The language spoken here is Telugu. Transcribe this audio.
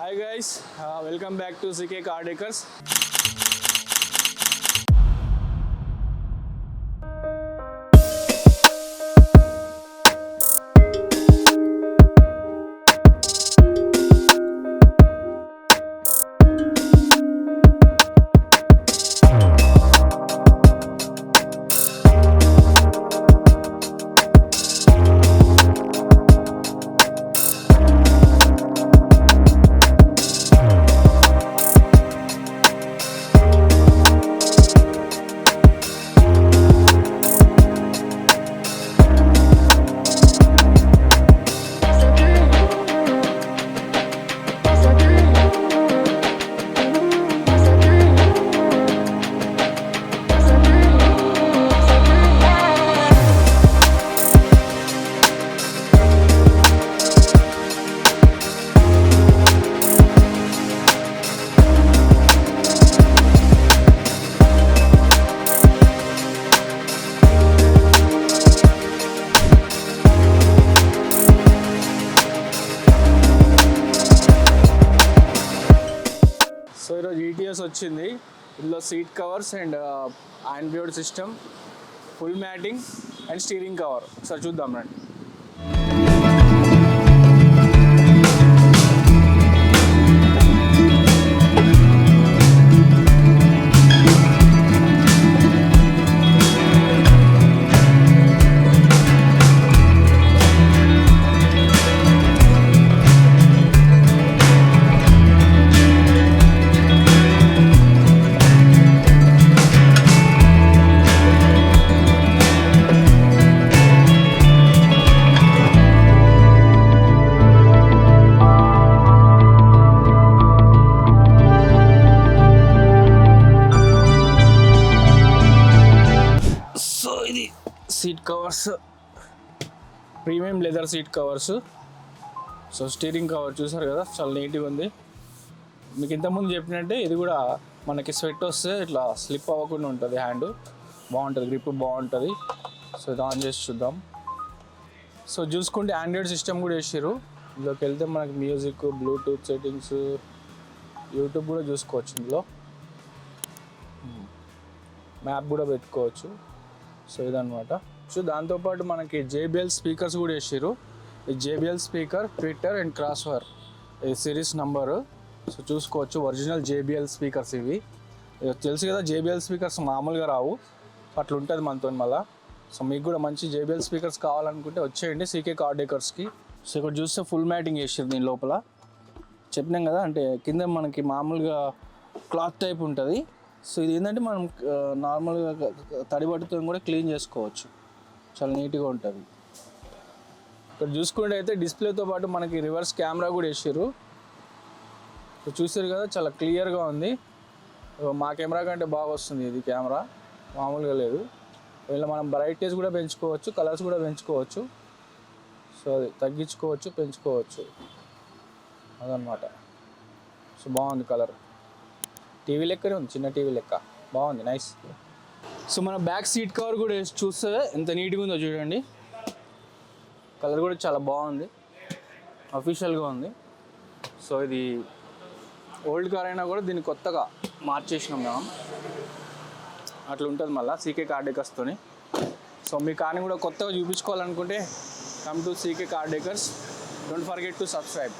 Hi guys, welcome back to CK Car Decors. So ఈరోజు ఈటీఎస్ వచ్చింది. ఇందులో seat covers and Android system, full matting and steering cover. ఒకసారి చూద్దాం రండి. ఇది seat covers, premium leather seat covers. So steering cover చూసారు కదా, చాలా నీట్గా ఉంది. మీకు ఇంతకుముందు చెప్పినట్టే ఇది కూడా మనకి స్వెట్ వస్తే ఇట్లా స్లిప్ అవ్వకుండా ఉంటుంది. హ్యాండ్ బాగుంటుంది, గ్రిప్ బాగుంటుంది. సో ఇది ఆన్ చేసి చూద్దాం. సో చూసుకుంటే ఆండ్రాయిడ్ సిస్టమ్ కూడా వేసారు. ఇందులోకి వెళ్తే మనకి మ్యూజిక్, బ్లూటూత్ సెట్టింగ్స్, యూట్యూబ్ కూడా చూసుకోవచ్చు. ఇందులో మ్యాప్ కూడా పెట్టుకోవచ్చు. సో ఇదన్నమాట. సో దాంతోపాటు మనకి JBL స్పీకర్స్ కూడా వేసారు. ఈ JBL స్పీకర్, ట్విట్టర్ అండ్ క్రాస్ఫైర్ ఈ సిరీస్ నంబరు. సో చూసుకోవచ్చు, ఒరిజినల్ JBL స్పీకర్స్ ఇవి. తెలుసు కదా, JBL స్పీకర్స్ మామూలుగా రావు, అట్లా ఉంటుంది మనతో మళ్ళీ. సో మీకు కూడా మంచి JBL స్పీకర్స్ కావాలనుకుంటే వచ్చేయండి CK కార్ డెకర్స్కి. సో ఇక్కడ చూస్తే ఫుల్ మ్యాటింగ్ వేసారు దీని లోపల. చెప్పినాం కదా, అంటే కింద మనకి మామూలుగా క్లాత్ టైప్ ఉంటుంది. సో ఇది ఏంటంటే మనం నార్మల్గా తడిబట్టుతో కూడా క్లీన్ చేసుకోవచ్చు, చాలా నీట్గా ఉంటుంది. ఇక్కడ చూసుకుంటే అయితే డిస్ప్లేతో పాటు మనకి రివర్స్ కెమెరా కూడా వేసారు. చూసారు కదా, చాలా క్లియర్గా ఉంది. మా కెమెరా కంటే బాగా వస్తుంది ఇది కెమెరా, మామూలుగా లేదు. ఇలా మనం బ్రైట్నెస్ కూడా పెంచుకోవచ్చు, కలర్స్ కూడా పెంచుకోవచ్చు. సో అది తగ్గించుకోవచ్చు, పెంచుకోవచ్చు, అదనమాట. సో బాగుంది కలర్, టీవీ లెక్కనే ఉంది, చిన్న టీవీ లెక్క, బాగుంది, నైస్. సో మన బ్యాక్ సీట్ కవర్ కూడా చూస్తే ఎంత నీట్గా ఉందో చూడండి. కలర్ కూడా చాలా బాగుంది, అఫీషియల్గా ఉంది. సో ఇది ఓల్డ్ కార్ అయినా కూడా దీన్ని కొత్తగా మార్చేసినాం మేము, అట్లా ఉంటుంది మళ్ళీ CK కార్ డెకర్స్తోని. సో మీ కార్ని కూడా కొత్తగా చూపించుకోవాలనుకుంటే come to CK car decors. Don't forget to subscribe.